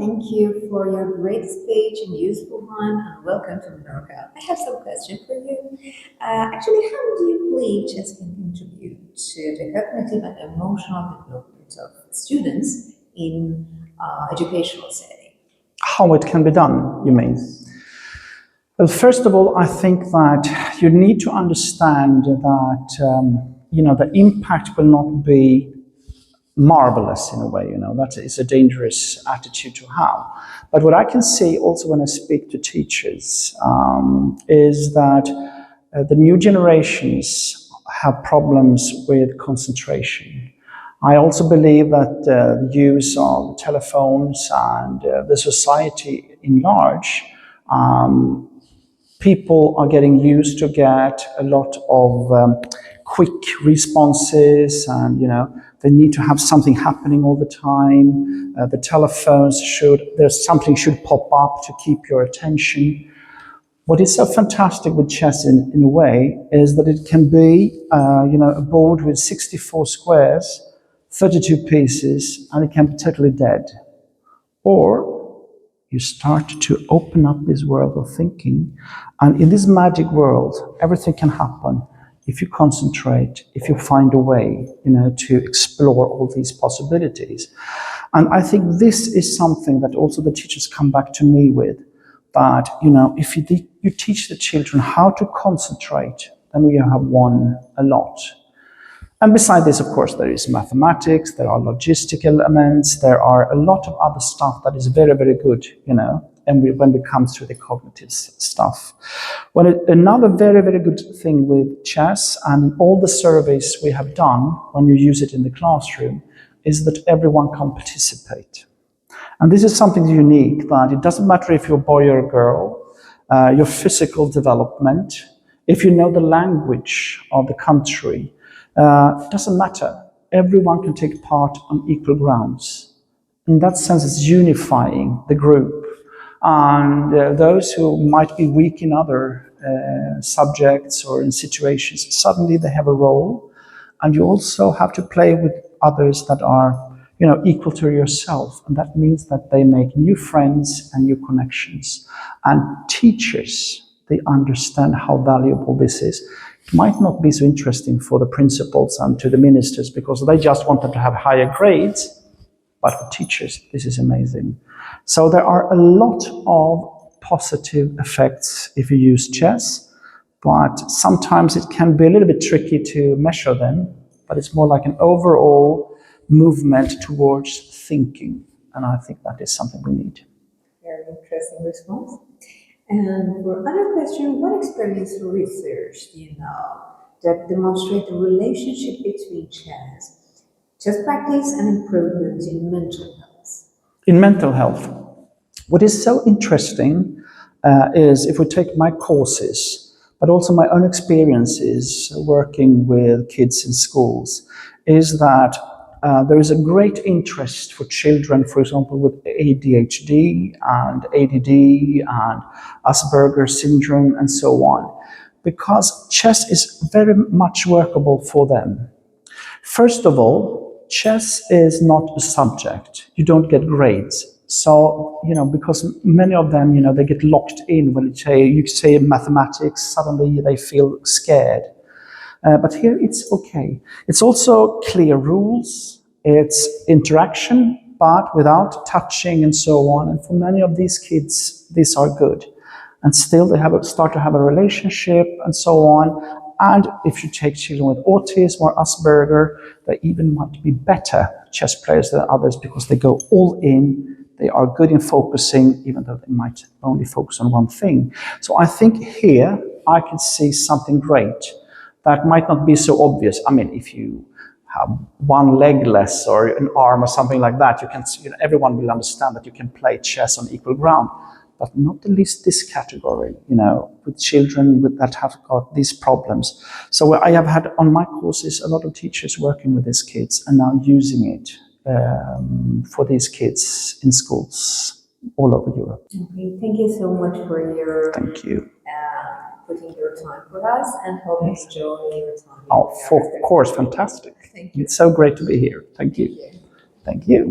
Thank you for your great speech and useful one, and welcome to Menorca. I have some questions for you. Actually, how do you believe chess can contribute to the cognitive and emotional development of students in educational setting? How it can be done, you mean? Well, first of all, I think that you need to understand that the impact will not be marvelous in a way. That is a dangerous attitude to have. But what I can see also when I speak to teachers is that the new generations have problems with concentration. I also believe that the use of telephones and the society in large, people are getting used to get a lot of quick responses, and they need to have something happening all the time. The telephones something should pop up to keep your attention. What is so fantastic with chess in a way is that it can be a board with 64 squares, 32 pieces, and it can be totally dead. Or you start to open up this world of thinking, and in this magic world, everything can happen if you concentrate, if you find a way, to explore all these possibilities. And I think this is something that also the teachers come back to me with, that, if you teach the children how to concentrate, then we have won a lot. And beside this, of course, there is mathematics, there are logistical elements, there are a lot of other stuff that is very, very good, and when it comes to the cognitive stuff. Another very, very good thing with chess, and all the surveys we have done when you use it in the classroom, is that everyone can participate. And this is something unique, that it doesn't matter if you're a boy or a girl, your physical development, if you know the language of the country, it doesn't matter. Everyone can take part on equal grounds. In that sense, it's unifying the group. And those who might be weak in other subjects or in situations, suddenly they have a role. And you also have to play with others that are, equal to yourself. And that means that they make new friends and new connections. And teachers, they understand how valuable this is. It might not be so interesting for the principals and to the ministers because they just want them to have higher grades, but for teachers, this is amazing. So there are a lot of positive effects if you use chess, but sometimes it can be a little bit tricky to measure them, but it's more like an overall movement towards thinking, and I think that is something we need. Very interesting response. And for another question, what experience or research do you know that demonstrate the relationship between chess practice and improvement in mental health? In mental health, what is so interesting is if we take my courses, but also my own experiences working with kids in schools, is that there is a great interest for children, for example, with ADHD and ADD and Asperger's syndrome and so on, because chess is very much workable for them. First of all, chess is not a subject. You don't get grades. So, because many of them, they get locked in when you say mathematics, suddenly they feel scared. But here it's okay. It's also clear rules, it's interaction, but without touching and so on. And for many of these kids, these are good. And still they start to have a relationship and so on. And if you take children with autism or Asperger, they even might be better chess players than others because they go all in. They are good in focusing, even though they might only focus on one thing. So I think here I can see something great that might not be so obvious. I mean, if you have one leg less or an arm or something like that, everyone will understand that you can play chess on equal ground. But not the least this category, with children that have got these problems. So I have had on my courses a lot of teachers working with these kids and now using it for these kids in schools all over Europe. Okay, thank you so much for your Thank you. putting your time for us, and hope you enjoy your time. Of course, fantastic. Thank you. It's so great to be here. Thank you. Thank you.